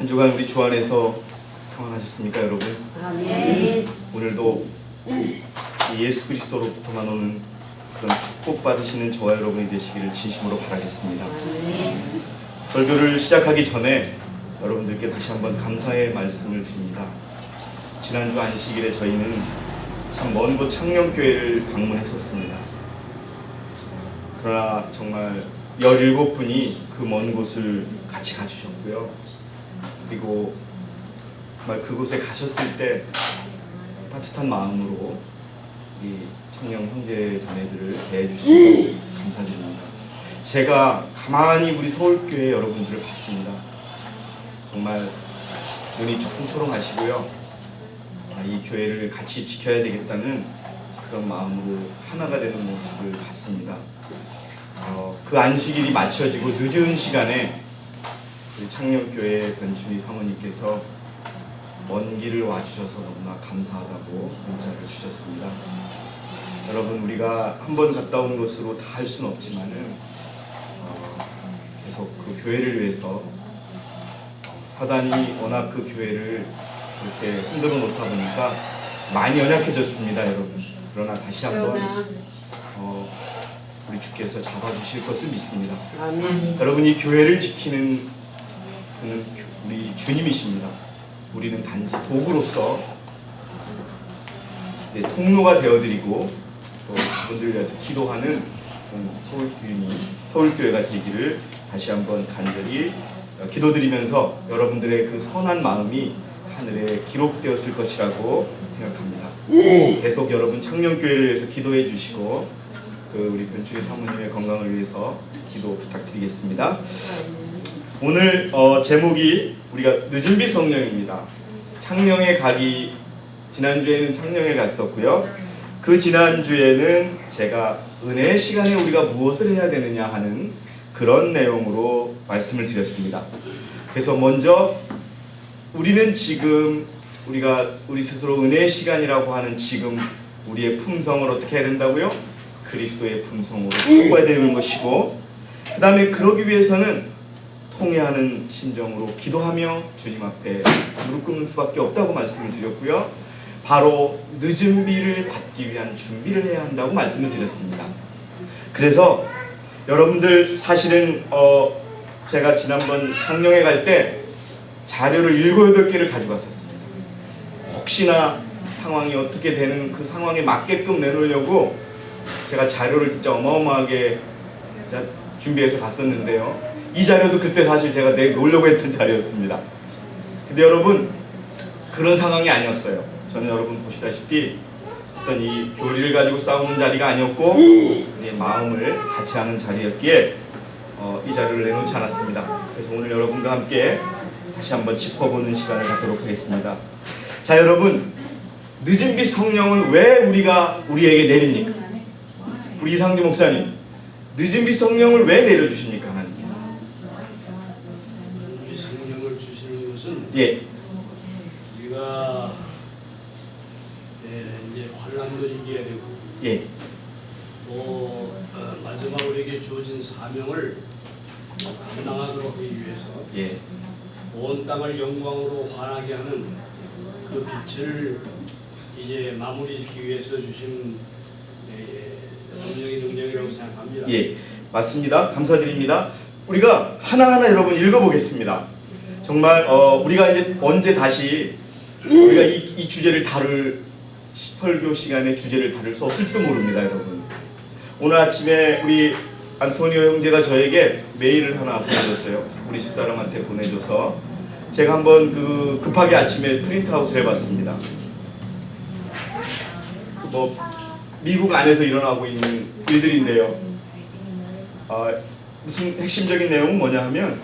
한 주간 우리 주 안에서 평안하셨습니까, 여러분? 아멘. 오늘도 예수 그리스도로부터만 오는 그런 축복 받으시는 저와 여러분이 되시기를 진심으로 바라겠습니다. 아멘. 설교를 시작하기 전에 여러분들께 다시 한번 감사의 말씀을 드립니다. 지난주 안식일에 저희는 참 먼 곳 창녕교회를 방문했었습니다. 그러나 정말 17분이 그 먼 곳을 같이 가주셨고요. 그리고 정말 그곳에 가셨을 때 따뜻한 마음으로 이 청년 형제 자매들을 대해주시고 감사드립니다. 제가 가만히 우리 서울교회 여러분들을 봤습니다. 정말 눈이 초롱초롱하시고요. 이 교회를 같이 지켜야 되겠다는 그런 마음으로 하나가 되는 모습을 봤습니다. 그 안식일이 마쳐지고 늦은 시간에 우리 창녕교회 변춘희 사모님께서 먼 길을 와주셔서 너무나 감사하다고 문자를 주셨습니다. 여러분, 우리가 한번 갔다 온 곳으로 다 할 수는 없지만은 계속 그 교회를 위해서 사단이 워낙 그 교회를 그렇게 흔들어 놓다 보니까 많이 연약해졌습니다, 여러분. 그러나 다시 한번 우리 주께서 잡아주실 것을 믿습니다. 아멘. 여러분, 이 교회를 지키는 분은 우리 주님이십니다. 우리는 단지 도구로서 통로가 되어드리고 또 그분들을 위해서 기도하는 서울교회가 되기를 다시 한번 간절히 기도드리면서 여러분들의 그 선한 마음이 하늘에 기록되었을 것이라고 생각합니다. 계속 여러분 창녕교회를 위해서 기도해 주시고 우리 변춘희 사모님의 건강을 위해서 기도 부탁드리겠습니다. 오늘 제목이 우리가 늦은 빛 성령입니다. 창녕에 가기, 지난주에는 창녕에 갔었고요. 그 지난주에는 제가 은혜의 시간에 우리가 무엇을 해야 되느냐 하는 그런 내용으로 말씀을 드렸습니다. 그래서 먼저 우리는 지금 우리 스스로 은혜의 시간이라고 하는 지금 우리의 품성을 어떻게 해야 된다고요? 그리스도의 품성으로 바꿔야 되는 것이고, 그 다음에 그러기 위해서는 통회하는 심정으로 기도하며 주님 앞에 무릎 꿇는 수밖에 없다고 말씀을 드렸고요. 바로 늦은 비를 받기 위한 준비를 해야 한다고 말씀을 드렸습니다. 그래서 여러분들 사실은 제가 지난번 창녕에 갈 때 자료를 7, 8개를 가지고 왔었습니다. 혹시나 상황이 어떻게 되는 그 상황에 맞게끔 내놓으려고 제가 자료를 진짜 어마어마하게 준비해서 갔었는데요. 이 자료도 그때 사실 제가 내놓으려고 했던 자료였습니다. 근데 여러분, 그런 상황이 아니었어요. 저는 여러분 보시다시피 어떤 이 교리를 가지고 싸우는 자리가 아니었고 우리의 마음을 같이 하는 자리였기에 이 자료를 내놓지 않았습니다. 그래서 오늘 여러분과 함께 다시 한번 짚어보는 시간을 갖도록 하겠습니다. 자, 여러분, 늦은 빛 성령은 왜 우리에게 내립니까? 우리 이상주 목사님, 늦은 빛 성령을 왜 내려주십니까, 하나님께서? 이 성령을 주시는 것은 우리가 이제 환난도 이겨야 되고 또 마지막 우리에게 주어진 사명을 감당하도록 하기 위해서 온 땅을 영광으로 환하게 하는 그 빛을 이제 마무리 짓기 위해서 주신 성령의 능력이라고 생각합니다. 맞습니다. 감사드립니다. 우리가 하나하나 여러분 읽어보겠습니다. 정말 우리가 이제 언제 다시 우리가 이 주제를 설교 시간에 주제를 다룰 수 없을지도 모릅니다, 여러분. 오늘 아침에 우리 안토니오 형제가 저에게 메일을 하나 보내줬어요. 우리 집사람한테 보내줘서 제가 한번 급하게 아침에 프린트아웃을 해봤습니다. 미국 안에서 일어나고 있는 일들인데요. 무슨 핵심적인 내용은 뭐냐 하면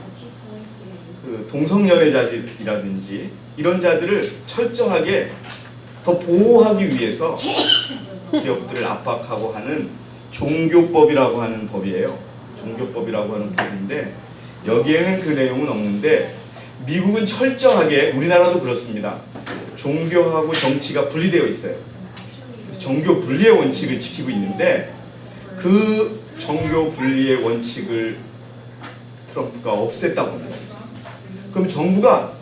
동성연애자들이라든지 이런 자들을 철저하게 더 보호하기 위해서 기업들을 압박하고 하는 종교법이라고 하는 법이에요. 종교법이라고 하는 법인데 여기에는 그 내용은 없는데 미국은 철저하게, 우리나라도 그렇습니다. 종교하고 정치가 분리되어 있어요. 정교 분리의 원칙을 지키고 있는데 그 정교 분리의 원칙을 트럼프가 없앴다고 합니다. 그럼 정부가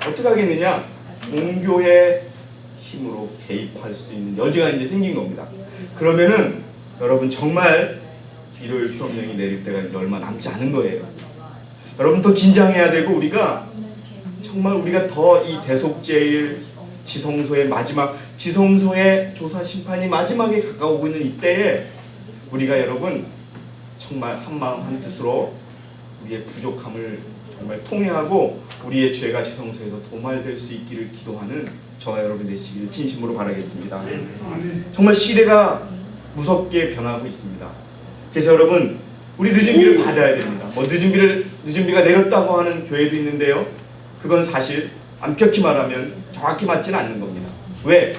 어떻게 하겠느냐? 종교의 힘으로 개입할 수 있는 여지가 이제 생긴 겁니다. 그러면은 여러분 정말 일요일 휴업령이 내릴 때가 이제 얼마 남지 않은 거예요. 여러분 더 긴장해야 되고 우리가 정말 우리가 더 이 대속제일 지성소의 마지막 지성소의 조사 심판이 마지막에 가까우고 있는 이때에 우리가 여러분 정말 한마음 한뜻으로 우리의 부족함을 정말 통회하고 우리의 죄가 지성소에서 도말될 수 있기를 기도하는 저와 여러분 되시기를 진심으로 바라겠습니다. 정말 시대가 무섭게 변하고 있습니다. 그래서 여러분 우리 늦은 비를 받아야 됩니다. 뭐 늦은 비가 내렸다고 하는 교회도 있는데요. 그건 사실 엄격히 말하면 정확히 맞지는 않는 겁니다. 왜?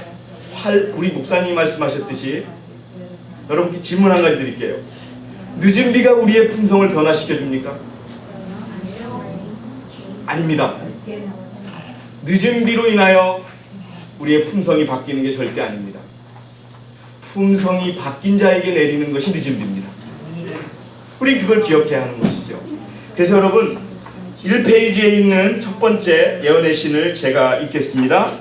우리 목사님이 말씀하셨듯이 여러분께 질문 한 가지 드릴게요. 늦은 비가 우리의 품성을 변화시켜 줍니까? 아닙니다. 늦은 비로 인하여 우리의 품성이 바뀌는 게 절대 아닙니다. 품성이 바뀐 자에게 내리는 것이 늦은 비입니다. 우리 그걸 기억해야 하는 것이죠. 그래서 여러분 1페이지에 있는 첫 번째 예언의 신을 제가 읽겠습니다.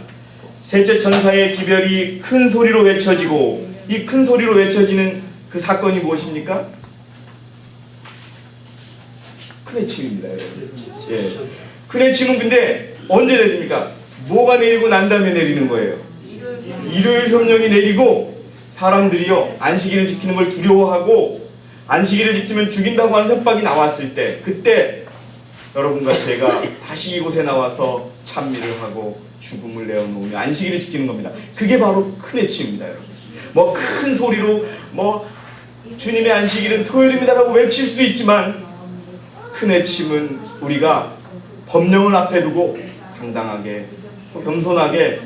셋째 천사의 기별이 큰 소리로 외쳐지고, 이 큰 소리로 외쳐지는 그 사건이 무엇입니까? 큰 해침입니다. 예. 큰 해침은 근데 언제 내립니까? 뭐가 내리고 난 다음에 내리는 거예요. 일요일 협령이 내리고 사람들이요 안식일을 지키는 걸 두려워하고 안식일을 지키면 죽인다고 하는 협박이 나왔을 때, 그때 여러분과 제가 다시 이곳에 나와서 찬미를 하고 죽음을 내어놓으며 안식일을 지키는 겁니다. 그게 바로 큰 해침입니다. 여러분 뭐 큰 소리로 뭐 주님의 안식일은 토요일입니다라고 외칠 수도 있지만, 큰 해침은 우리가 법령을 앞에 두고 당당하게 겸손하게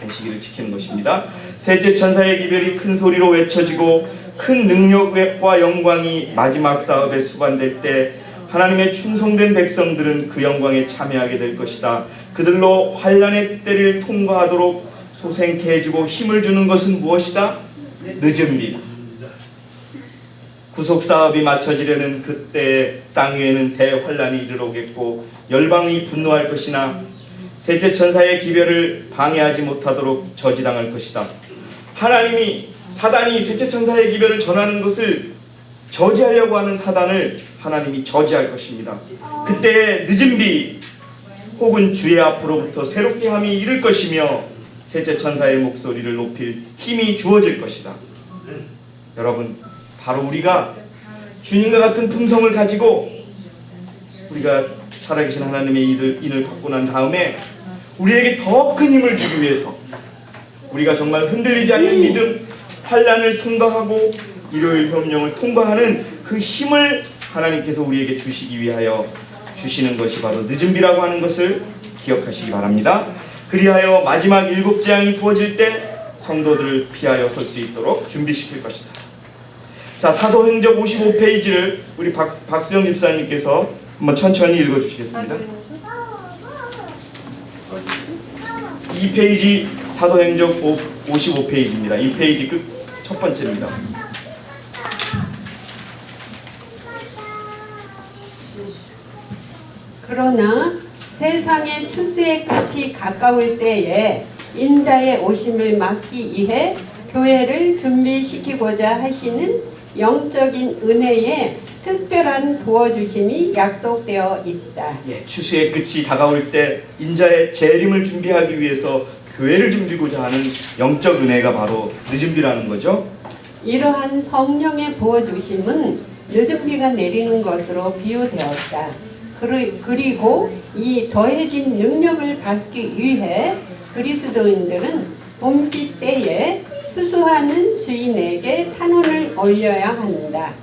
안식일을 지키는 것입니다. 셋째 천사의 기별이 큰 소리로 외쳐지고 큰 능력과 영광이 마지막 사업에 수반될 때 하나님의 충성된 백성들은 그 영광에 참여하게 될 것이다. 그들로 환난의 때를 통과하도록 소생케 해주고 힘을 주는 것은 무엇이다? 늦은 비. 구속사업이 마쳐지려는 그때 땅 위에는 대환란이 이르러오겠고 열방이 분노할 것이나 셋째 천사의 기별을 방해하지 못하도록 저지당할 것이다. 하나님이 사단이 셋째 천사의 기별을 전하는 것을 저지하려고 하는 사단을 하나님이 저지할 것입니다. 그때 늦은 비 혹은 주의 앞으로부터 새롭게 함이 이를 것이며 셋째 천사의 목소리를 높일 힘이 주어질 것이다. 여러분 바로 우리가 주님과 같은 품성을 가지고 우리가 살아계신 하나님의 인을 받고 난 다음에 우리에게 더 큰 힘을 주기 위해서 우리가 정말 흔들리지 않는 믿음, 환난을 통과하고 일요일 협령을 통과하는 그 힘을 하나님께서 우리에게 주시기 위하여 주시는 것이 바로 늦은 비라고 하는 것을 기억하시기 바랍니다. 그리하여 마지막 7재앙이 부어질 때 성도들을 피하여 설 수 있도록 준비시킬 것이다. 자, 사도행적 55페이지를 우리 박수영 집사님께서 한번 천천히 읽어주시겠습니다. 2페이지 사도행적 55페이지입니다. 2페이지 끝 첫 번째입니다. 그러나 세상의 추수의 끝이 가까울 때에 인자의 오심을 막기 위해 교회를 준비시키고자 하시는 영적인 은혜에 특별한 도와주심이 약속되어 있다. 예, 추수의 끝이 다가올 때 인자의 재림을 준비하기 위해서 교회를 준비하고자 하는 영적 은혜가 바로 늦은 비라는 거죠. 이러한 성령의 부어주심은 늦은 비가 내리는 것으로 비유되었다. 그리고 이 더해진 능력을 받기 위해 그리스도인들은 봄비 때에 수수하는 주인에게 탄원을 올려야 한다.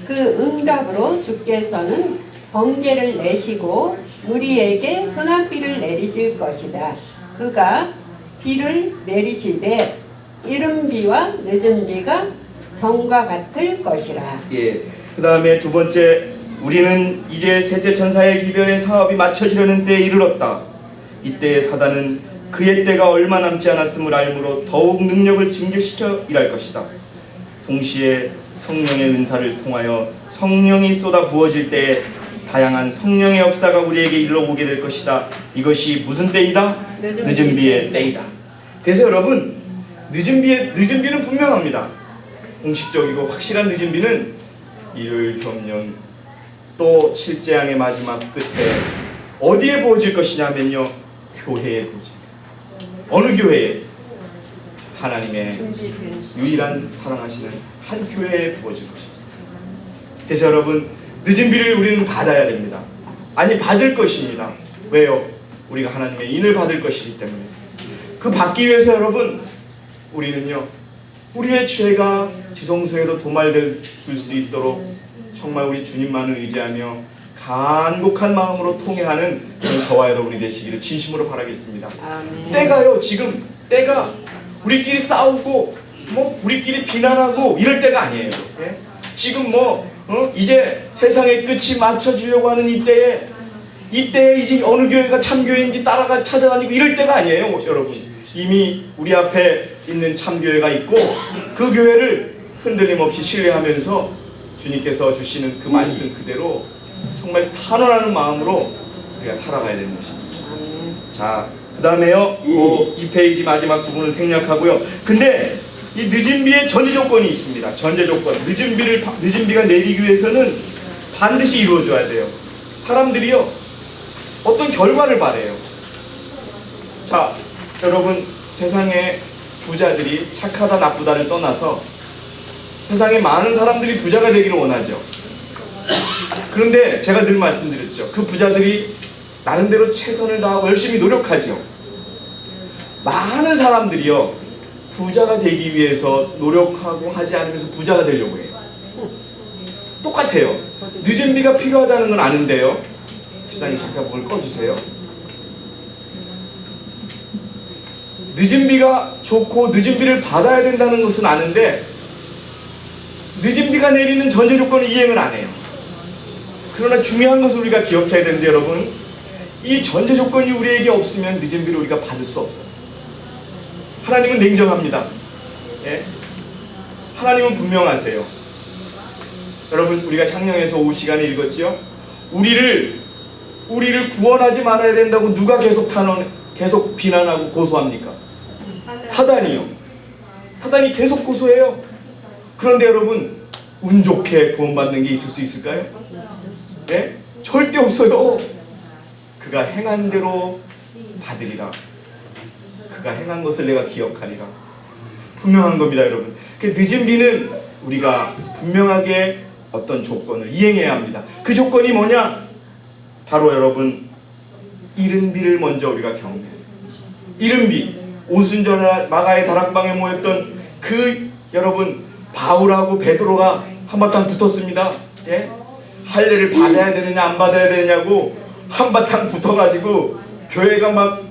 그 응답으로 주께서는 번개를 내시고 무리에게 소낙비를 내리실 것이다. 그가 비를 내리시되 이른 비와 늦은 비가 전과 같을 것이라. 예. 그 다음에 두 번째, 우리는 이제 셋째 천사의 기별의 사업이 마쳐지려는 때에 이르렀다. 이때에 사단은 그의 때가 얼마 남지 않았음을 알므로 더욱 능력을 증개시켜 일할 것이다. 동시에 성령의 은사를 통하여 성령이 쏟아 부어질 때에 다양한 성령의 역사가 우리에게 일러오게 될 것이다. 이것이 무슨 때이다? 늦은 비의 때이다. 그래서 여러분, 늦은 비는 분명합니다. 공식적이고 확실한 늦은 비는 일요일 협령 또 실제양의 마지막 끝에 어디에 부어질 것이냐면요, 교회에 부어집니다. 어느 교회에? 하나님의 유일한 사랑하시는 한 교회에 부어질 것입니다. 그래서 여러분, 늦은 비를 우리는 받아야 됩니다. 아니, 받을 것입니다. 왜요? 우리가 하나님의 인을 받을 것이기 때문에. 그 받기 위해서 여러분, 우리는요, 우리의 죄가 지성소에도 도말될 수 있도록 정말 우리 주님만을 의지하며 간곡한 마음으로 통회하는 그런 저와 여러분이 되시기를 진심으로 바라겠습니다. 아멘. 때가요, 지금 때가 우리끼리 싸우고 뭐 우리끼리 비난하고 이럴 때가 아니에요. 예? 지금 이제 세상의 끝이 맞춰지려고 하는 이때에 이제 어느 교회가 참교회인지 찾아다니고 이럴 때가 아니에요, 여러분. 이미 우리 앞에 있는 참교회가 있고 그 교회를 흔들림 없이 신뢰하면서 주님께서 주시는 그 말씀 그대로 정말 탄원하는 마음으로 우리가 살아가야 되는 것입니다. 자, 그 다음에요, 2페이지 마지막 부분은 생략하고요. 근데 이 늦은 비의 전제 조건이 있습니다. 전제 조건. 늦은 비가 내리기 위해서는 반드시 이루어져야 돼요. 사람들이요, 어떤 결과를 바래요. 자, 여러분, 세상에 부자들이 착하다 나쁘다를 떠나서 세상에 많은 사람들이 부자가 되기를 원하죠. 그런데 제가 늘 말씀드렸죠. 그 부자들이 나름대로 최선을 다하고 열심히 노력하죠. 많은 사람들이요, 부자가 되기 위해서 노력하고 하지 않으면서 부자가 되려고 해요. 똑같아요. 늦은 비가 필요하다는 건 아는데요. 시장님 잠깐 뭘 꺼주세요. 늦은 비가 좋고 늦은 비를 받아야 된다는 것은 아는데 늦은 비가 내리는 전제 조건을 이행을 안 해요. 그러나 중요한 것을 우리가 기억해야 되는데 여러분, 이 전제 조건이 우리에게 없으면 늦은 비를 우리가 받을 수 없어요. 하나님은 냉정합니다. 예? 하나님은 분명하세요. 여러분, 우리가 창녕에서 오후 시간에 읽었지요? 우리를 구원하지 말아야 된다고 누가 계속 비난하고 고소합니까? 사단이요. 사단이 계속 고소해요. 그런데 여러분, 운 좋게 구원받는 게 있을 수 있을까요? 네? 절대 없어요. 그가 행한 대로 받으리라. 그가 행한 것을 내가 기억하리라. 분명한 겁니다, 여러분. 그 늦은 비는 우리가 분명하게 어떤 조건을 이행해야 합니다. 그 조건이 뭐냐? 바로 여러분, 이른 비를 먼저 우리가 경배해요. 이른 비, 오순절 마가의 다락방에 모였던 그 여러분 바울하고 베드로가 한바탕 붙었습니다. 예? 할례를 받아야 되느냐 안 받아야 되느냐고 한바탕 붙어가지고 교회가 막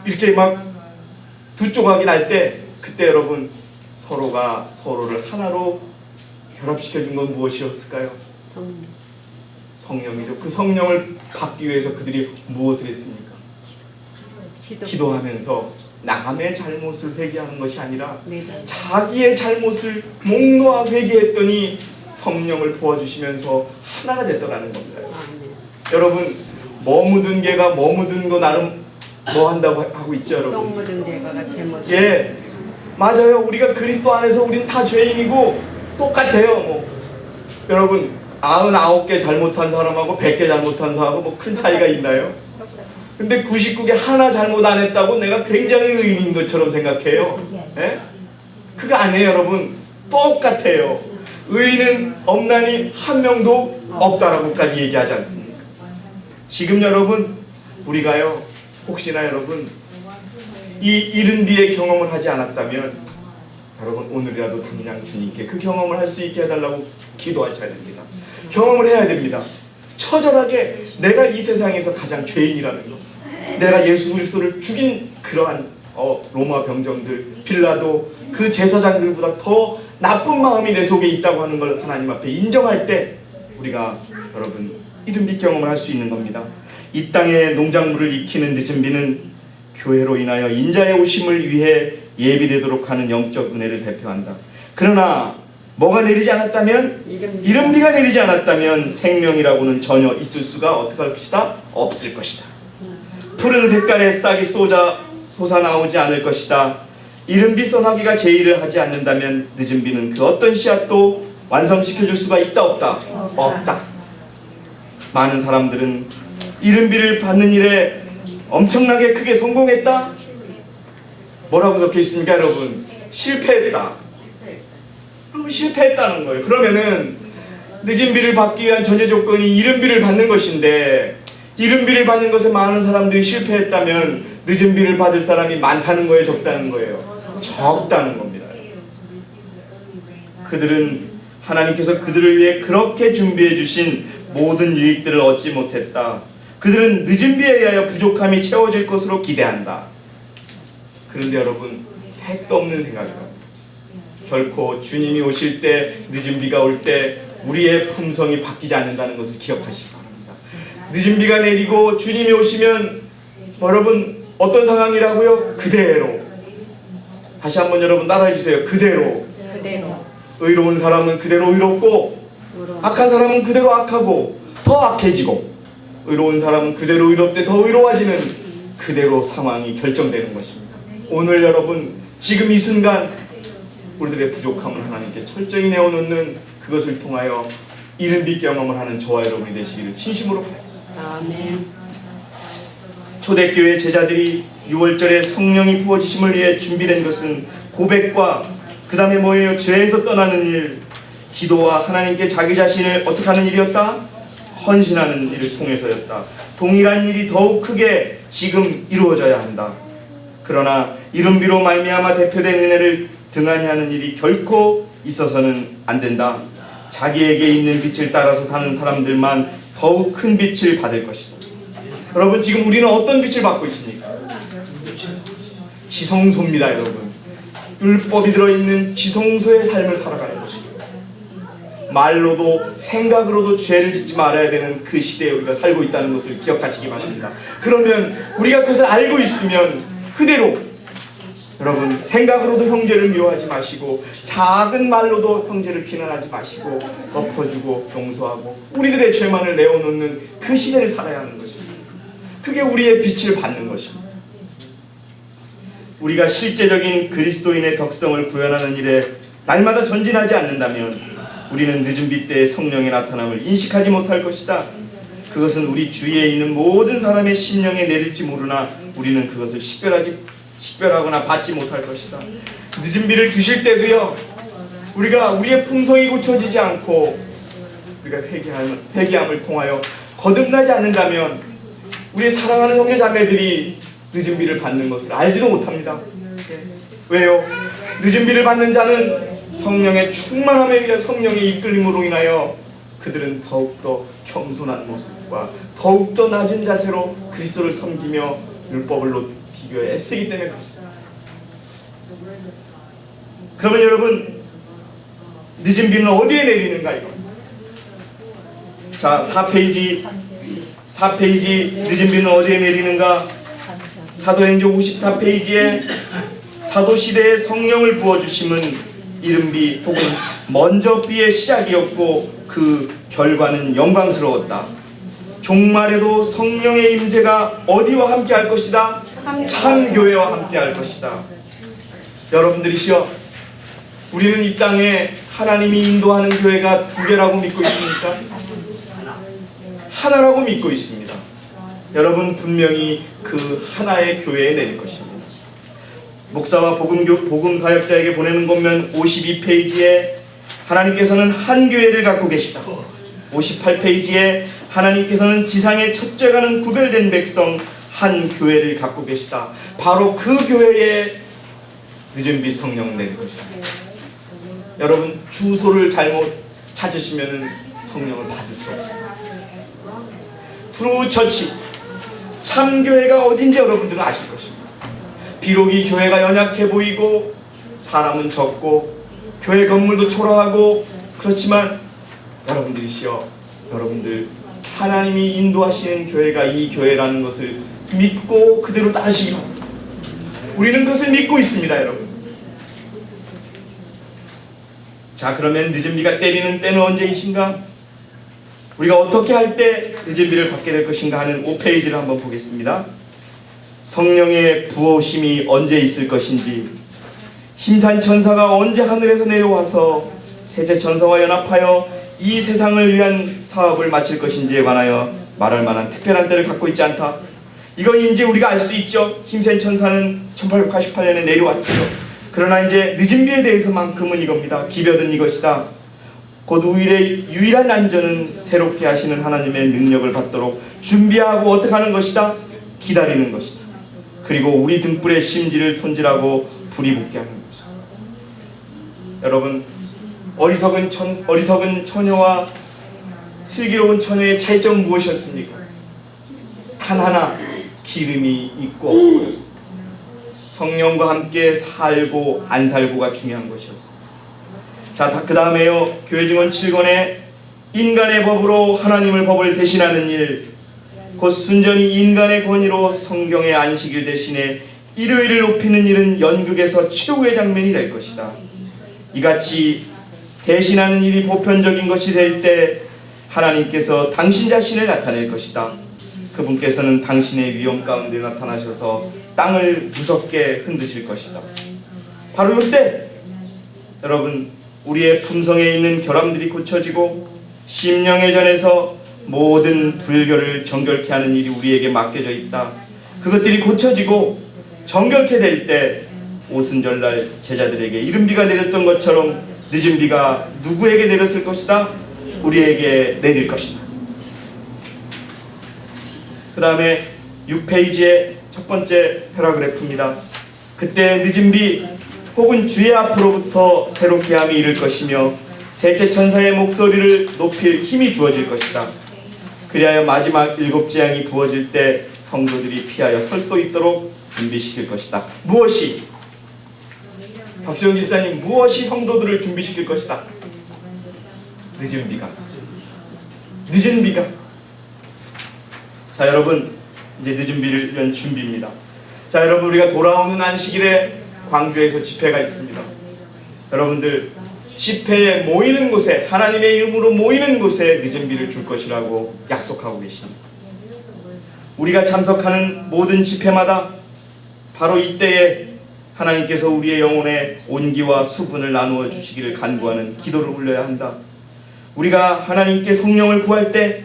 이렇게 막 두 조각이 날 때, 그때 여러분 서로가 서로를 하나로 결합시켜준 건 무엇이었을까요? 성령이죠. 그 성령을 받기 위해서 그들이 무엇을 했습니까? 기도하면서 남의 잘못을 회개하는 것이 아니라 자기의 잘못을 목 놓아 회개했더니 성령을 부어주시면서 하나가 됐더라는 겁니다. 여러분, 머무든 개가 머무든 거 나름 뭐 한다고 하고 있죠, 여러분? 똥 묻은 개가 제못. 예, 맞아요. 우리가 그리스도 안에서 우린 다 죄인이고 똑같아요. 여러분, 99개 잘못한 사람하고 100개 잘못한 사람하고 뭐 큰 차이가 있나요? 근데 99개 하나 잘못 안 했다고 내가 굉장히 의인인 것처럼 생각해요. 예? 그거 아니에요, 여러분. 똑같아요. 의인은 없나니 한 명도 없다라고까지 얘기하지 않습니까? 지금 여러분, 우리가요, 혹시나 여러분 이 이른 비의 경험을 하지 않았다면 여러분, 오늘이라도 당장 주님께 그 경험을 할 수 있게 해달라고 기도하셔야 됩니다. 경험을 해야 됩니다. 처절하게 내가 이 세상에서 가장 죄인이라는 것, 내가 예수 그리스도를 죽인 그러한 로마 병정들, 빌라도, 그 제사장들보다 더 나쁜 마음이 내 속에 있다고 하는 걸 하나님 앞에 인정할 때 우리가 여러분 이른 비 경험을 할 수 있는 겁니다. 이 땅의 농작물을 익히는 늦은 비는 교회로 인하여 인자의 오심을 위해 예비되도록 하는 영적 은혜를 대표한다. 그러나 뭐가 내리지 않았다면? 이른비가 내리지 않았다면 생명이라고는 전혀 있을 수가 어떻게 할 것이다? 없을 것이다. 푸른 색깔의 싹이 솟아나오지 않을 것이다. 이른비 써나기가 제의를 하지 않는다면 늦은 비는 그 어떤 씨앗도 완성시켜줄 수가 있다 없다? 없다. 많은 사람들은 이른비를 받는 일에 엄청나게 크게 성공했다? 뭐라고 적혀 있습니까, 여러분? 실패했다. 그럼 실패했다는 거예요. 그러면은 늦은 비를 받기 위한 전제 조건이 이른 비를 받는 것인데, 이른 비를 받는 것에 많은 사람들이 실패했다면 늦은 비를 받을 사람이 많다는 거예요, 적다는 거예요? 적다는 겁니다. 그들은 하나님께서 그들을 위해 그렇게 준비해 주신 모든 유익들을 얻지 못했다. 그들은 늦은 비에 의하여 부족함이 채워질 것으로 기대한다. 그런데 여러분, 택도 없는 생각입니다. 결코 주님이 오실 때, 늦은 비가 올 때 우리의 품성이 바뀌지 않는다는 것을 기억하시기 바랍니다. 늦은 비가 내리고 주님이 오시면 여러분 어떤 상황이라고요? 그대로. 다시 한번 여러분 따라해 주세요. 그대로. 의로운 사람은 그대로 의롭고 악한 사람은 그대로 악하고 더 악해지고, 의로운 사람은 그대로 의롭되 더 의로워지는 그대로 상황이 결정되는 것입니다. 오늘 여러분, 지금 이 순간 우리들의 부족함을 하나님께 철저히 내어놓는 그것을 통하여 이른 빛 경험을 하는 저와 여러분이 되시기를 진심으로 바라겠습니다. 아멘. 초대교회 제자들이 6월절에 성령이 부어지심을 위해 준비된 것은 고백과 그 다음에 뭐예요? 죄에서 떠나는 일, 기도와 하나님께 자기 자신을 어떻게 하는 일이었다? 헌신하는 일을 통해서였다. 동일한 일이 더욱 크게 지금 이루어져야 한다. 그러나 이른 비로 말미암아 대표된 은혜를 등한히 하는 일이 결코 있어서는 안 된다. 자기에게 있는 빛을 따라서 사는 사람들만 더욱 큰 빛을 받을 것이다. 여러분, 지금 우리는 어떤 빛을 받고 있습니까? 지성소입니다, 여러분. 율법이 들어있는 지성소의 삶을 살아가는 것입니다. 말로도 생각으로도 죄를 짓지 말아야 되는 그 시대에 우리가 살고 있다는 것을 기억하시기 바랍니다. 그러면 우리가 그것을 알고 있으면 그대로 여러분, 생각으로도 형제를 미워하지 마시고, 작은 말로도 형제를 비난하지 마시고, 덮어주고 용서하고 우리들의 죄만을 내어놓는 그 시대를 살아야 하는 것입니다. 그게 우리의 빛을 받는 것입니다. 우리가 실제적인 그리스도인의 덕성을 구현하는 일에 날마다 전진하지 않는다면 우리는 늦은 빛 때의 성령의 나타남을 인식하지 못할 것이다. 그것은 우리 주위에 있는 모든 사람의 심령에 내릴지 모르나 우리는 그것을 식별하거나 받지 못할 것이다. 늦은 비를 주실 때도요, 우리가 우리의 품성이 고쳐지지 않고 우리가 회개함을 통하여 거듭나지 않는다면 우리의 사랑하는 형제 자매들이 늦은 비를 받는 것을 알지도 못합니다. 왜요? 늦은 비를 받는 자는 성령의 충만함에 의한 성령의 이끌림으로 인하여 그들은 더욱더 겸손한 모습과 더욱더 낮은 자세로 그리스도를 섬기며 율법을 비교해 애쓰기 때문에 그렇습니다. 그러면 여러분, 늦은 비는 어디에 내리는가 이거? 자, 4페이지 늦은 비는 어디에 내리는가? 사도행전 54페이지에 사도시대에 성령을 부어주심은 이른 비 혹은 먼저 비의 시작이었고 그 결과는 영광스러웠다. 종말에도 성령의 임재가 어디와 함께 할 것이다? 참교회와 함께 할 것이다. 여러분들이시여, 우리는 이 땅에 하나님이 인도하는 교회가 두 개라고 믿고 있습니까? 하나라고 믿고 있습니다. 여러분, 분명히 그 하나의 교회에 내릴 것입니다. 목사와 복음 사역자에게 보내는 권면 52페이지에 하나님께서는 한 교회를 갖고 계시다. 58페이지에 하나님께서는 지상의 첫째가는 구별된 백성 한 교회를 갖고 계시다. 바로 그 교회에 늦은 빛 성령 내릴 것입니다. 여러분, 주소를 잘못 찾으시면 성령을 받을 수 없습니다. 트루 처치, 참교회가 어딘지 여러분들은 아실 것입니다. 비록 이 교회가 연약해 보이고 사람은 적고 교회 건물도 초라하고 그렇지만 여러분들이시여, 여러분들 하나님이 인도하시는 교회가 이 교회라는 것을 믿고 그대로 따르시기 바랍니다. 우리는 그것을 믿고 있습니다, 여러분. 자, 자, 그러면 늦은 비가 때리는 때는 언제이신가? 우리가 어떻게 할 때 늦은 비를 받게 될 것인가 하는 5페이지를 한번 보겠습니다. 성령의 부어오심이 언제 있을 것인지, 힘산 천사가 언제 하늘에서 내려와서 세제 천사와 연합하여 이 세상을 위한 사업을 마칠 것인지에 관하여 말할 만한 특별한 때를 갖고 있지 않다. 이건 이제 우리가 알 수 있죠. 힘센 천사는 1888년에 내려왔죠. 그러나 이제 늦은 비에 대해서만큼은 이겁니다. 기별은 이것이다. 곧 우일의 유일한 안전은 새롭게 하시는 하나님의 능력을 받도록 준비하고 어떻게 하는 것이다? 기다리는 것이다. 그리고 우리 등불의 심지를 손질하고 불이 붙게 하는 것이다. 여러분, 어리석은 처녀와 슬기로운 처녀의 차이점은 무엇이었습니까? 단 하나, 기름이 있고 없고였습니다. 성령과 함께 살고 안 살고가 중요한 것이었습니다. 자, 그 다음에요. 교회 증언 7권에 인간의 법으로 하나님의 법을 대신하는 일, 곧 순전히 인간의 권위로 성경의 안식일 대신에 일요일을 높이는 일은 연극에서 최후의 장면이 될 것이다. 이같이 대신하는 일이 보편적인 것이 될 때 하나님께서 당신 자신을 나타낼 것이다. 그분께서는 당신의 위험 가운데 나타나셔서 땅을 무섭게 흔드실 것이다. 바로 이때 여러분, 우리의 품성에 있는 결함들이 고쳐지고 심령회전에서 모든 불결을 정결케 하는 일이 우리에게 맡겨져 있다. 그것들이 고쳐지고 정결케 될 때 오순절날 제자들에게 이른 비가 내렸던 것처럼 늦은 비가 누구에게 내렸을 것이다? 우리에게 내릴 것이다. 그 다음에 6페이지의 첫 번째 패러그래프입니다. 그때 늦은 비 혹은 주의 앞으로부터 새롭게 함이 이를 것이며 셋째 천사의 목소리를 높일 힘이 주어질 것이다. 그리하여 마지막 7 재앙이 부어질 때 성도들이 피하여 설 수 있도록 준비시킬 것이다. 무엇이? 박수영 집사님, 무엇이 성도들을 준비시킬 것이다? 늦은 비가. 늦은 비가. 자, 여러분, 이제 늦은 비를 위한 준비입니다. 자, 여러분, 우리가 돌아오는 안식일에 광주에서 집회가 있습니다. 여러분들, 집회에 모이는 곳에, 하나님의 이름으로 모이는 곳에 늦은 비를 줄 것이라고 약속하고 계십니다. 우리가 참석하는 모든 집회마다 바로 이때에 하나님께서 우리의 영혼에 온기와 수분을 나누어 주시기를 간구하는 기도를 올려야 한다. 우리가 하나님께 성령을 구할 때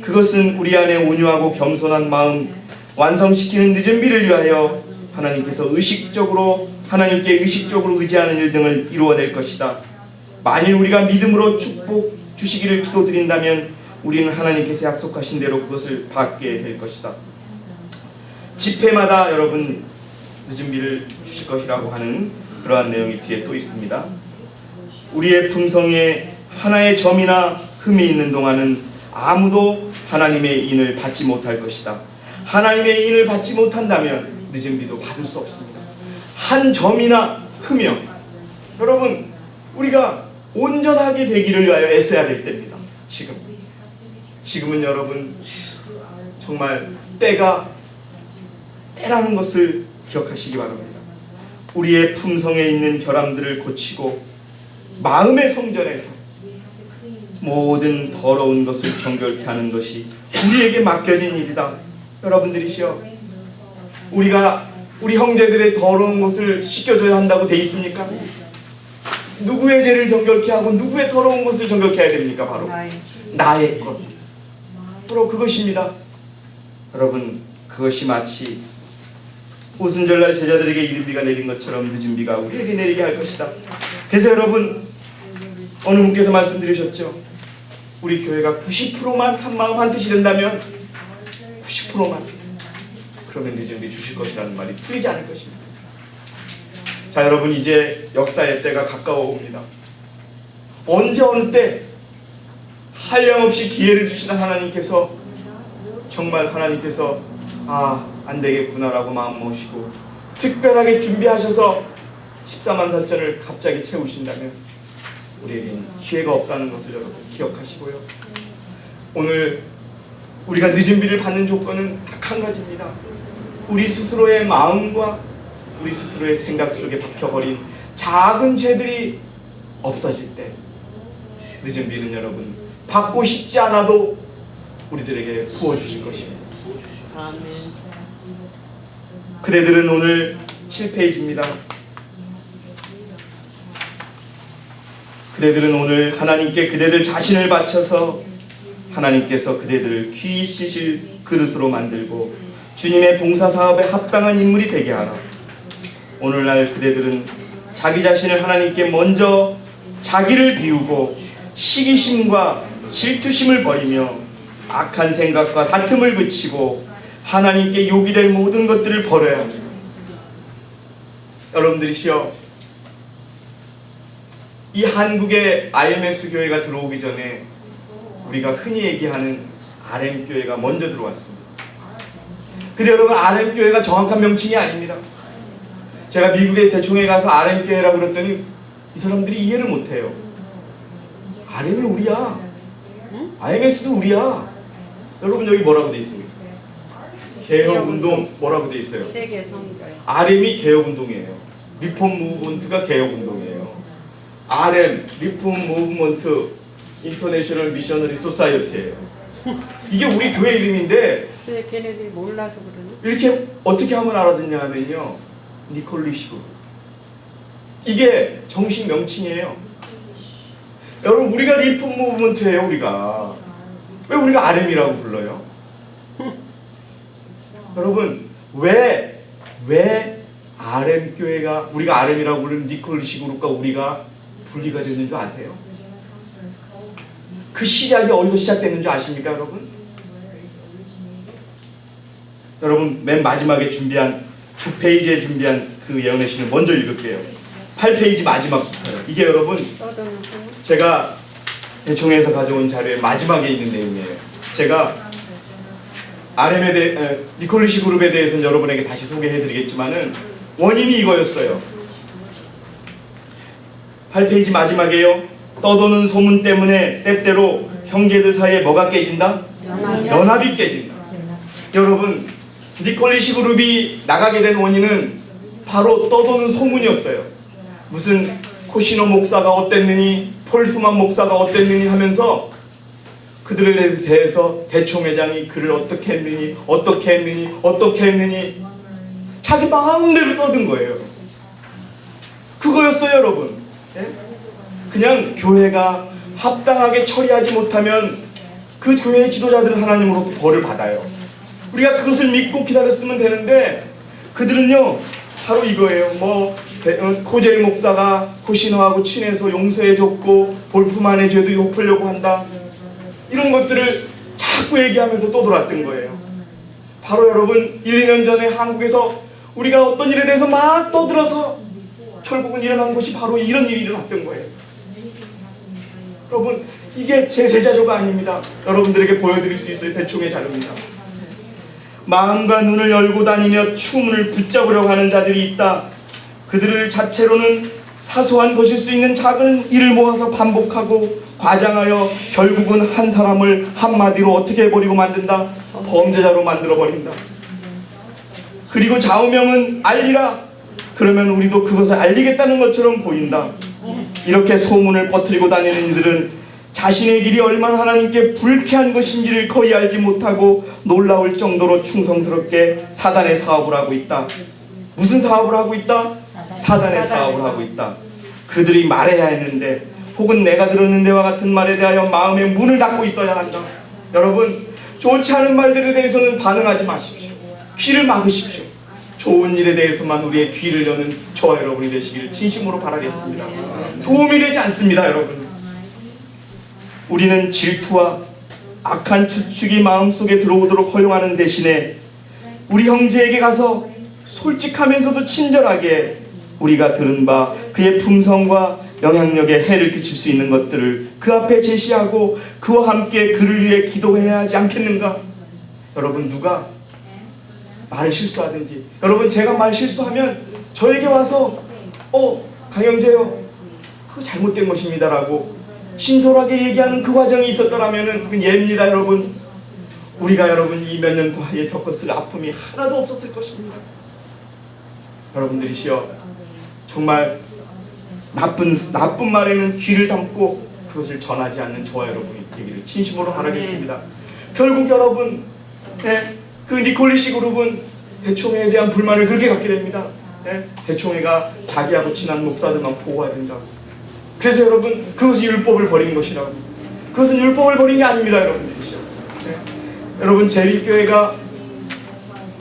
그것은 우리 안에 온유하고 겸손한 마음, 완성시키는 늦은 비를 위하여 하나님께서 하나님께 의식적으로 의지하는 일 등을 이루어낼 것이다. 만일 우리가 믿음으로 축복 주시기를 기도드린다면 우리는 하나님께서 약속하신 대로 그것을 받게 될 것이다. 집회마다 여러분 늦은 비를 주실 것이라고 하는 그러한 내용이 뒤에 또 있습니다. 우리의 품성에 하나의 점이나 흠이 있는 동안은 아무도 하나님의 인을 받지 못할 것이다. 하나님의 인을 받지 못한다면 늦은 비도 받을 수 없습니다. 한 점이나 흠이요. 여러분, 우리가 온전하게 되기를 위하여 애써야 될 때입니다. 지금은 여러분 정말 때라는 것을 기억하시기 바랍니다. 우리의 품성에 있는 결함들을 고치고 마음의 성전에서 모든 더러운 것을 정결케 하는 것이 우리에게 맡겨진 일이다. 여러분들이시여, 우리가 우리 형제들의 더러운 것을 씻겨줘야 한다고 돼 있습니까? 누구의 죄를 정결케 하고 누구의 더러운 것을 정결케 해야 됩니까? 바로 나의 것. 바로 그것입니다. 여러분, 그것이 마치 오순절날 제자들에게 이른 비가 내린 것처럼 늦은 비가 우리에게 내리게 할 것이다. 그래서 여러분, 어느 분께서 말씀드리셨죠. 우리 교회가 90%만 한마음 한뜻이 된다면 90%만 그러면 늦은 비 주실 것이라는 말이 틀리지 않을 것입니다. 자, 여러분, 이제 역사의 때가 가까워 옵니다. 언제 어느 때 한량없이 기회를 주시는 하나님께서 정말 하나님께서 안 되겠구나라고 마음 먹으시고 특별하게 준비하셔서 14만 4천을 갑자기 채우신다면 우리에겐 기회가 없다는 것을 여러분 기억하시고요. 오늘 우리가 늦은 비를 받는 조건은 딱 한 가지입니다. 우리 스스로의 마음과 우리 스스로의 생각 속에 박혀버린 작은 죄들이 없어질 때 늦은 비는 여러분 받고 싶지 않아도 우리들에게 부어주실 것입니다. 아멘. 그대들은 오늘 7페이지입니다. 그대들은 오늘 하나님께 그대들 자신을 바쳐서 하나님께서 그대들을 귀히 쓰실 그릇으로 만들고 주님의 봉사사업에 합당한 인물이 되게 하라. 오늘날 그대들은 자기 자신을 하나님께 먼저 자기를 비우고 시기심과 질투심을 버리며 악한 생각과 다툼을 그치고 하나님께 욕이 될 모든 것들을 버려야 합니다. 여러분들이시여, 이 한국의 IMS 교회가 들어오기 전에 우리가 흔히 얘기하는 RM 교회가 먼저 들어왔습니다. 근데 여러분, RM 교회가 정확한 명칭이 아닙니다. 제가 미국의 대총회에 가서 RM 교회라고 그랬더니 이 사람들이 이해를 못해요. RM이 우리야. IMS도 우리야. 여러분, 여기 뭐라고 돼 있습니까? 개혁운동 뭐라고 돼 있어요? 세계 선교회. RM이 개혁운동이에요. 리폼 무브먼트가 개혁운동이에요. RM, 리폼 무브먼트 인터내셔널 미셔너리 소사이어티예요. 이게 우리 교회 이름인데 근데 걔네들이 몰라서 그러네. 이렇게 어떻게 하면 알아듣냐 하면요, 니콜리식으로. 이게 정식 명칭이에요. 여러분, 우리가 리폼 무브먼트예요. 우리가 왜 우리가 RM이라고 불러요? 여러분, 왜 RM 교회가 우리가 RM이라고 부르는 니콜리식으로가 우리가 분리가 됐는 줄 아세요? 그 시작이 어디서 시작됐는 줄 아십니까, 여러분? 여러분, 맨 마지막에 준비한 9페이지에 준비한 그 예언의 신을 먼저 읽을게요. 8페이지 마지막부터요. 이게 여러분, 제가 대총회에서 가져온 자료의 마지막에 있는 내용이에요. 제가 RM에 대해, 니콜리시 그룹에 대해서는 여러분에게 다시 소개해드리겠지만은 원인이 이거였어요. 8페이지 마지막에요. 떠도는 소문 때문에 때때로 형제들 사이에 뭐가 깨진다? 연합이 깨진다. 여러분, 니콜리시 그룹이 나가게 된 원인은 바로 떠도는 소문이었어요. 무슨 코시노 목사가 어땠느니, 폴프만 목사가 어땠느니 하면서 그들에 대해서 대총회장이 그를 어떻게 했느니 자기 마음대로 떠든 거예요. 그거였어요, 여러분. 예? 그냥 교회가 합당하게 처리하지 못하면 그 교회의 지도자들은 하나님으로부터 벌을 받아요. 우리가 그것을 믿고 기다렸으면 되는데 그들은요, 바로 이거예요. 코젤 목사가 코시노하고 친해서 용서해줬고 볼프만의 죄도 덮으려고 한다, 이런 것들을 자꾸 얘기하면서 떠돌았던 거예요. 바로 여러분, 1, 2년 전에 한국에서 우리가 어떤 일에 대해서 막 떠들어서 결국은 일어난 것이 바로 이런 일이 일어났던 거예요. 여러분, 이게 제 제자료가 아닙니다. 여러분들에게 보여드릴 수 있어요. 대충의 자료입니다. 마음과 눈을 열고 다니며 추문을 붙잡으려고 하는 자들이 있다. 그들을 자체로는 사소한 것일 수 있는 작은 일을 모아서 반복하고 과장하여 결국은 한 사람을 한마디로 어떻게 해버리고 만든다? 범죄자로 만들어버린다. 그리고 좌우명은 알리라. 그러면 우리도 그것을 알리겠다는 것처럼 보인다. 이렇게 소문을 퍼뜨리고 다니는 이들은 자신의 길이 얼마나 하나님께 불쾌한 것인지를 거의 알지 못하고 놀라울 정도로 충성스럽게 사단의 사업을 하고 있다. 무슨 사업을 하고 있다? 사단의 사업을 하고 있다. 그들이 말해야 했는데, 혹은 내가 들었는 데와 같은 말에 대하여 마음의 문을 닫고 있어야 한다. 여러분, 좋지 않은 말들에 대해서는 반응하지 마십시오. 귀를 막으십시오. 좋은 일에 대해서만 우리의 귀를 여는 저와 여러분이 되시기를 진심으로 바라겠습니다. 도움이 되지 않습니다, 여러분. 우리는 질투와 악한 추측이 마음속에 들어오도록 허용하는 대신에 우리 형제에게 가서 솔직하면서도 친절하게 우리가 들은 바 그의 품성과 영향력에 해를 끼칠 수 있는 것들을 그 앞에 제시하고 그와 함께 그를 위해 기도해야 하지 않겠는가? 여러분, 누가 말을 실수하든지, 여러분, 제가 말 실수하면 저에게 와서 강영재요, 그거 잘못된 것입니다 라고 신솔하게 얘기하는 그 과정이 있었더라면 그건 예입니다. 여러분, 우리가 여러분 이 몇 년 동안에 겪었을 아픔이 하나도 없었을 것입니다. 여러분들이시여, 정말 나쁜 말에는 귀를 담고 그것을 전하지 않는 저와 여러분이 되기를 진심으로 바라겠습니다. 결국 여러분, 그 니콜리시 그룹은 대총회에 대한 불만을 그렇게 갖게 됩니다. 대총회가 자기하고 친한 목사들만 보호해야 된다고. 그래서 여러분, 그것이 율법을 버린 것이라고. 그것은 율법을 버린 게 아닙니다, 여러분들이시죠. 여러분, 제립교회가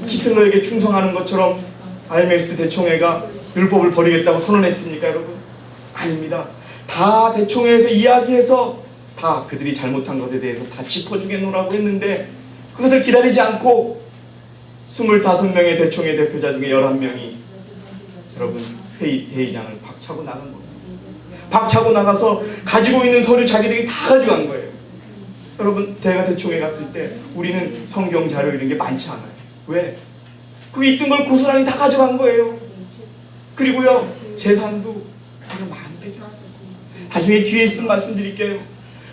히틀러에게 충성하는 것처럼 IMS 대총회가 율법을 버리겠다고 선언했습니까, 여러분? 아닙니다. 다 대총회에서 이야기해서 다 그들이 잘못한 것에 대해서 다 짚어주겠노라고 했는데 그것을 기다리지 않고 25명의 대총회 대표자 중에 11명이 여러분 회의장을 박차고 나간 겁니다. 박차고 나가서 가지고 있는 서류 자기들이 다 가져간 거예요. 여러분, 제가 대총회 갔을 때 우리는 성경 자료 이런 게 많지 않아요. 왜? 그 있던 걸 고스란히 다 가져간 거예요. 그리고요, 재산도 내가 많이 뺏겼어요. 나중에 뒤에 있으면 말씀드릴게요.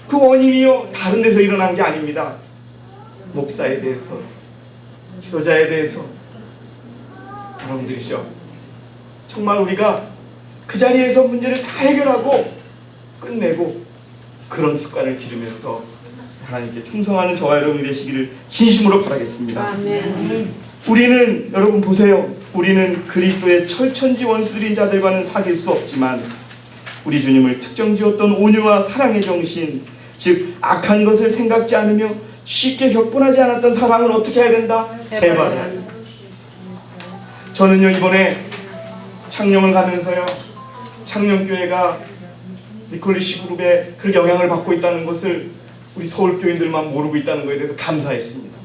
그 원인이요, 다른 데서 일어난 게 아닙니다. 목사에 대해서, 지도자에 대해서. 여러분들이죠, 정말 우리가 그 자리에서 문제를 다 해결하고 끝내고 그런 습관을 기르면서 하나님께 충성하는 저와 여러분이 되시기를 진심으로 바라겠습니다. 아멘. 우리는, 여러분 보세요, 우리는 그리스도의 철천지 원수들인 자들과는 사귈 수 없지만 우리 주님을 특정지었던 온유와 사랑의 정신, 즉 악한 것을 생각지 않으며 쉽게 격분하지 않았던 사랑을 어떻게 해야 된다? 개발해야 된다. 저는요, 이번에 창녕을 가면서요, 창녕교회가 니콜리시 그룹에 그 영향을 받고 있다는 것을 우리 서울교인들만 모르고 있다는 것에 대해서 감사했습니다.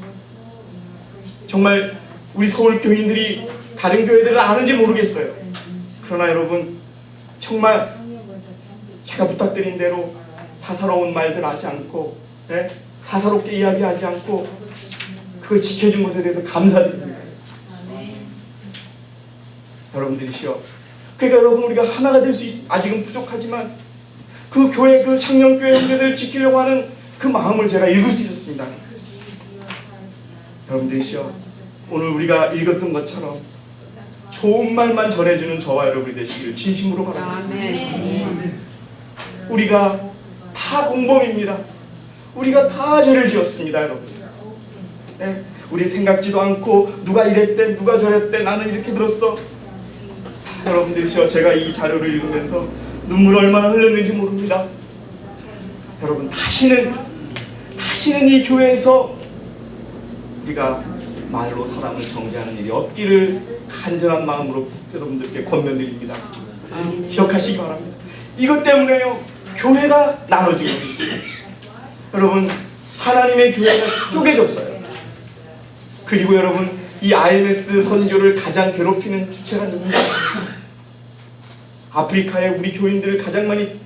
정말 우리 서울교인들이 다른 교회들을 아는지 모르겠어요. 그러나 여러분, 정말 제가 부탁드린 대로 사사로운 말들 하지 않고, 사사롭게 이야기하지 않고 그걸 지켜준 것에 대해서 감사드립니다. 여러분들이시여, 그러니까 여러분, 우리가 하나가 될 수 있, 아직은 부족하지만 그 교회, 그 창녕교회 형제들을 지키려고 하는 그 마음을 제가 읽을 수 있었습니다. 여러분들이시여, 오늘 우리가 읽었던 것처럼 좋은 말만 전해주는 저와 여러분이 되시기를 진심으로 바라겠습니다. 아멘. 우리가 다 공범입니다. 우리가 다 죄를 지었습니다, 여러분. 우리 생각지도 않고 누가 이랬대, 누가 저랬대, 나는 이렇게 들었어. 여러분들이시여, 제가 이 자료를 읽으면서 눈물 얼마나 흘렸는지 모릅니다. 여러분, 다시는 이 교회에서 우리가 말로 사람을 정죄하는 일이 없기를 간절한 마음으로 여러분들께 권면드립니다. 기억하시기 바랍니다. 이것 때문에요, 교회가 나눠진 겁니다. 여러분, 하나님의 교회가 쪼개졌어요. 그리고 여러분, 이 IMS 선교를 가장 괴롭히는 주체가 누군가? 아프리카에 우리 교인들을 가장 많이,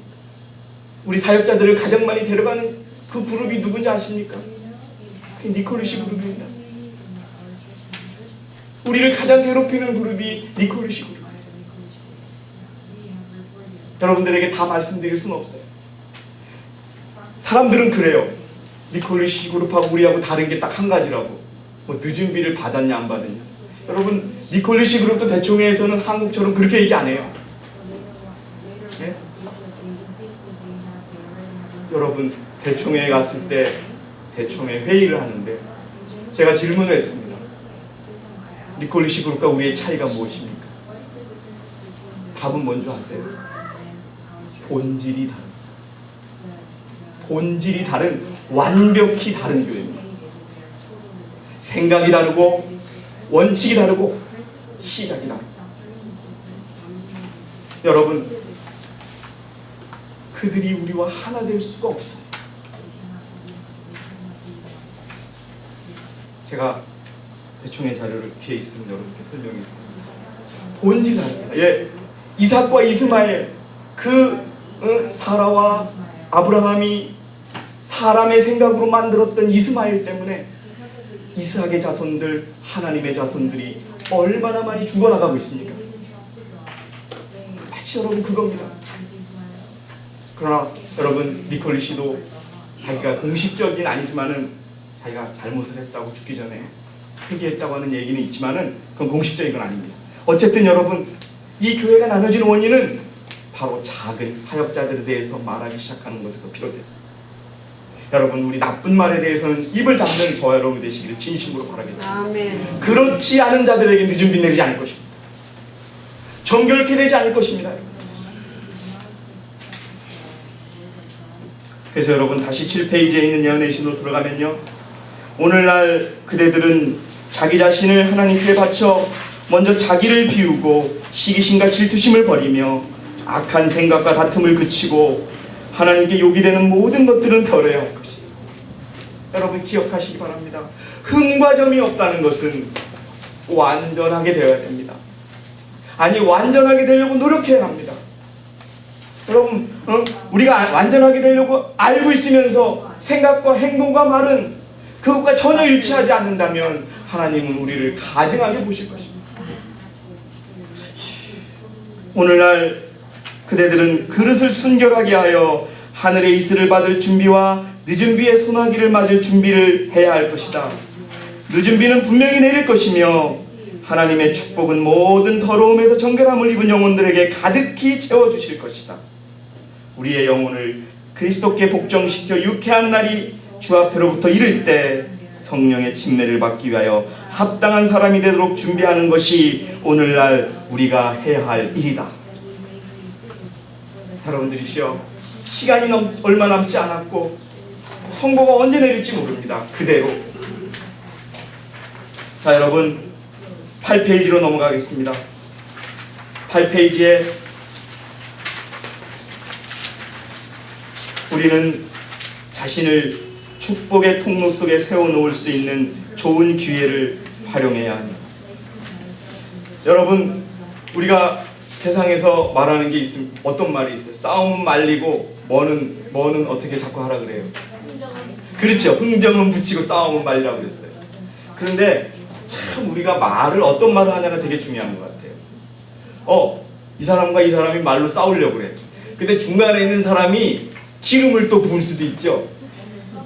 우리 사역자들을 가장 많이 데려가는 그 그룹이 누군지 아십니까? 그 니콜리시 그룹입니다. 우리를 가장 괴롭히는 그룹이 니콜리시 그룹. 여러분들에게 다 말씀드릴 수는 없어요. 사람들은 그래요. 니콜리시 그룹하고 우리하고 다른 게 딱 한 가지라고. 뭐 늦은 비를 받았냐 안 받았냐. 여러분, 니콜리시 그룹도 대총회에서는 한국처럼 그렇게 얘기 안 해요. 네? 여러분, 대총회에 갔을 때 대총회 회의를 하는데 제가 질문을 했습니다. 니콜리시 그룹과 우리의 차이가 무엇입니까? 답은 뭔지 아세요? 본질이 다른, 본질이 다른, 완벽히 다른 교회입니다. 생각이 다르고 원칙이 다르고 시작이 다릅니다. 여러분, 그들이 우리와 하나 될 수가 없어요. 제가 대충의 자료를 뒤에 있으면 여러분께 설명해 드립니다. 본질입니다. 예, 이삭과 이스마엘, 사라와 아브라함이 사람의 생각으로 만들었던 이스마엘 때문에 이스락의 자손들, 하나님의 자손들이 얼마나 많이 죽어나가고 있습니까? 마치 여러분 그겁니다. 그러나 여러분, 니콜리시도 자기가 공식적인 아니지만은 자기가 잘못을 했다고 죽기 전에 회개했다고 하는 얘기는 있지만은 그건 공식적인 건 아닙니다. 어쨌든 여러분, 이 교회가 나눠진 원인은 바로 작은 사역자들에 대해서 말하기 시작하는 것에서 비롯됐습니다. 여러분, 우리 나쁜 말에 대해서는 입을 닫는 저와 여러분 되시기를 진심으로 바라겠습니다. 아멘. 그렇지 않은 자들에게 늦은 비 내리지 않을 것입니다. 정결케 되지 않을 것입니다. 그래서 여러분, 다시 7페이지에 있는 예언의 신으로 들어가면요, 오늘날 그대들은 자기 자신을 하나님께 바쳐 먼저 자기를 비우고 시기심과 질투심을 버리며 악한 생각과 다툼을 그치고 하나님께 욕이 되는 모든 것들은 버려야 할 것이다. 여러분, 기억하시기 바랍니다. 흠과 점이 없다는 것은 완전하게 되어야 됩니다. 아니, 완전하게 되려고 노력해야 합니다. 여러분, 우리가 완전하게 되려고 알고 있으면서 생각과 행동과 말은 그것과 전혀 일치하지 않는다면 하나님은 우리를 가증하게 보실 것입니다. 오늘날 그대들은 그릇을 순결하게 하여 하늘의 이슬을 받을 준비와 늦은 비의 소나기를 맞을 준비를 해야 할 것이다. 늦은 비는 분명히 내릴 것이며 하나님의 축복은 모든 더러움에서 정결함을 입은 영혼들에게 가득히 채워주실 것이다. 우리의 영혼을 그리스도께 복종시켜 유쾌한 날이 주 앞에로부터 이를 때 성령의 침례를 받기 위하여 합당한 사람이 되도록 준비하는 것이 오늘날 우리가 해야 할 일이다. 여러분들이시여, 시간이 얼마 남지 않았고 선고가 언제 내릴지 모릅니다. 그대로. 자, 여러분, 8페이지로 넘어가겠습니다. 8페이지에 우리는 자신을 축복의 통로 속에 세워놓을 수 있는 좋은 기회를 활용해야 합니다. 여러분, 우리가 세상에서 말하는 게 있으면 어떤 말이 있어요? 싸움은 말리고 뭐는 어떻게 자꾸 하라 그래요? 그렇죠. 흥정은 붙이고 싸움은 말리라고 그랬어요. 그런데 참 우리가 말을 어떤 말을 하냐가 되게 중요한 것 같아요. 이 사람과 이 사람이 말로 싸우려고 그래. 근데 중간에 있는 사람이 기름을 또 부을 수도 있죠.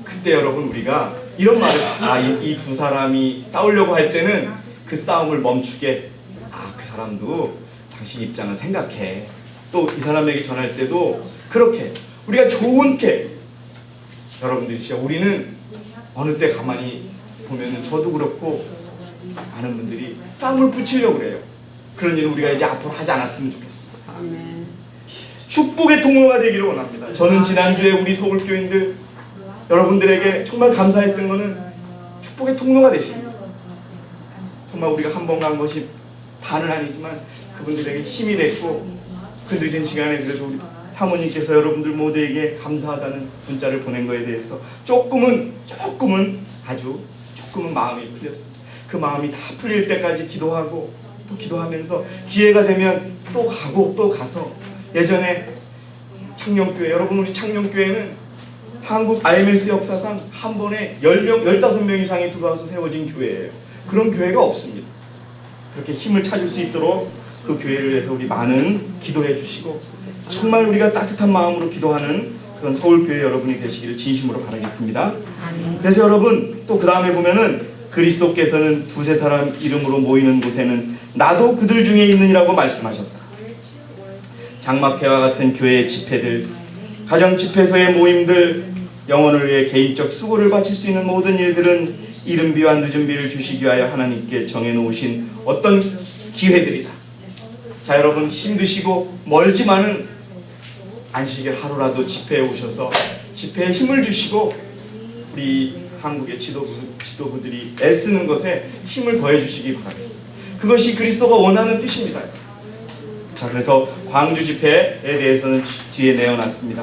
그때 여러분, 우리가 이런 말을, 이 두 사람이 싸우려고 할 때는 그 싸움을 멈추게, 그 사람도 당신 입장을 생각해. 또 이 사람에게 전할 때도 그렇게 우리가 좋게, 여러분들이 진짜 우리는 어느 때 가만히 보면은 저도 그렇고 많은 분들이 싸움을 붙이려고 그래요. 그런 일을 우리가 이제 앞으로 하지 않았으면 좋겠습니다. 아멘. 축복의 통로가 되기를 원합니다. 저는 지난주에 우리 서울교인들 여러분들에게 정말 감사했던 것은 축복의 통로가 됐습니다. 정말 우리가 한 번 간 것이 반은 아니지만 그분들에게 힘이 됐고, 그 늦은 시간에 그래도 우리 사모님께서 여러분들 모두에게 감사하다는 문자를 보낸 것에 대해서 조금은 아주 조금은 마음이 풀렸습니다. 그 마음이 다 풀릴 때까지 기도하고 또 기도하면서 기회가 되면 또 가고 또 가서, 예전에 창녕교회, 여러분 우리 창녕교회는 한국 IMS 역사상 한 번에 10명, 15명 이상이 들어와서 세워진 교회예요. 그런 교회가 없습니다. 그렇게 힘을 찾을 수 있도록 그 교회를 위해서 우리 많은 기도해 주시고, 정말 우리가 따뜻한 마음으로 기도하는 그런 서울교회 여러분이 되시기를 진심으로 바라겠습니다. 그래서 여러분, 또 그 다음에 보면은 그리스도께서는 두세 사람 이름으로 모이는 곳에는 나도 그들 중에 있느니라고 말씀하셨다. 장막회와 같은 교회의 집회들, 가정 집회소의 모임들, 영혼을 위해 개인적 수고를 바칠 수 있는 모든 일들은 이른비와 늦은비를 주시기 위하여 하나님께 정해놓으신 어떤 기회들이다. 자, 여러분, 힘드시고 멀지만은 안식일 하루라도 집회에 오셔서 집회에 힘을 주시고 우리 한국의 지도부들이 애쓰는 것에 힘을 더해 주시기 바라겠습니다. 그것이 그리스도가 원하는 뜻입니다. 자, 그래서 광주 집회에 대해서는 뒤에 내어놨습니다.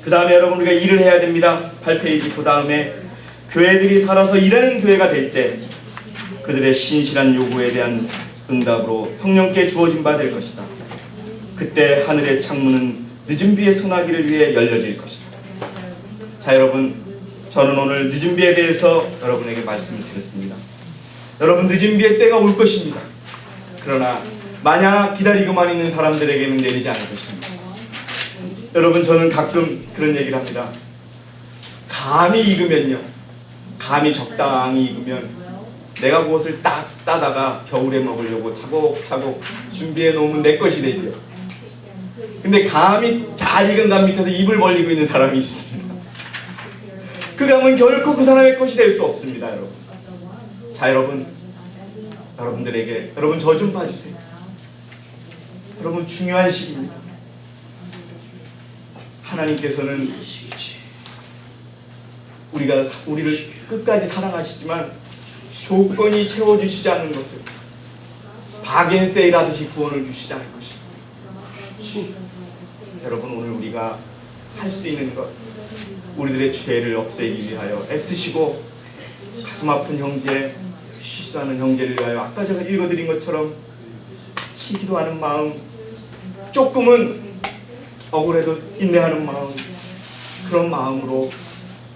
그 다음에 여러분, 우리가 일을 해야 됩니다. 8페이지 그 다음에 교회들이 살아서 일하는 교회가 될 때 그들의 신실한 요구에 대한 응답으로 성령께 주어진 바 될 것이다. 그때 하늘의 창문은 늦은 비의 소나기를 위해 열려질 것이다. 자, 여러분, 저는 오늘 늦은 비에 대해서 여러분에게 말씀을 드렸습니다. 여러분, 늦은 비의 때가 올 것입니다. 그러나 만약 기다리고만 있는 사람들에게는 내리지 않을 것입니다. 여러분, 저는 가끔 그런 얘기를 합니다. 감이 익으면요, 감이 적당히 익으면 내가 그것을 딱 따다가 겨울에 먹으려고 차곡차곡 준비해 놓으면 내 것이 되지요. 근데 감이 잘 익은 감 밑에서 입을 벌리고 있는 사람이 있습니다. 그 감은 결코 그 사람의 것이 될 수 없습니다, 여러분. 자, 여러분들에게 여러분 저 좀 봐주세요. 여러분 중요한 시기입니다. 하나님께서는 우리를 끝까지 사랑하시지만 조건이 채워주시지 않는 것을 바겐세일 하듯이 구원을 주시지 않을 것입니다. 여러분 오늘 우리가 할 수 있는 것, 우리들의 죄를 없애기 위하여 애쓰시고 가슴 아픈 형제, 실수하는 형제를 위하여 아까 제가 읽어드린 것처럼 같이 기도하는 마음, 조금은 억울해도 인내하는 마음, 그런 마음으로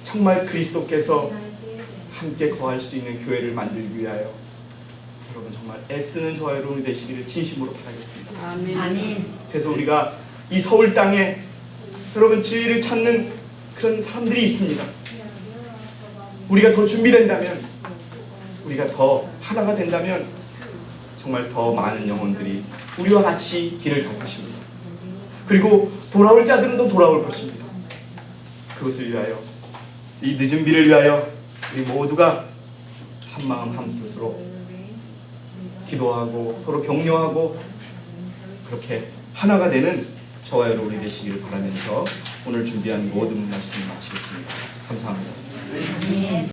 정말 그리스도께서 함께 거할 수 있는 교회를 만들기 위하여 여러분 정말 애쓰는 저와 여러분이 되시기를 진심으로 바라겠습니다. 아멘. 아멘. 그래서 우리가 이 서울 땅에 여러분 진리를 찾는 그런 사람들이 있습니다. 우리가 더 준비된다면, 우리가 더 하나가 된다면 정말 더 많은 영혼들이 우리와 같이 길을 갈 것입니다. 그리고 돌아올 자들은 또 돌아올 것입니다. 그것을 위하여, 이 늦은 비를 위하여 우리 모두가 한 마음 한 뜻으로 기도하고 서로 격려하고 그렇게 하나가 되는 저와 여러분이 되시기를 바라면서 오늘 준비한 모든 말씀을 마치겠습니다. 감사합니다. 아멘.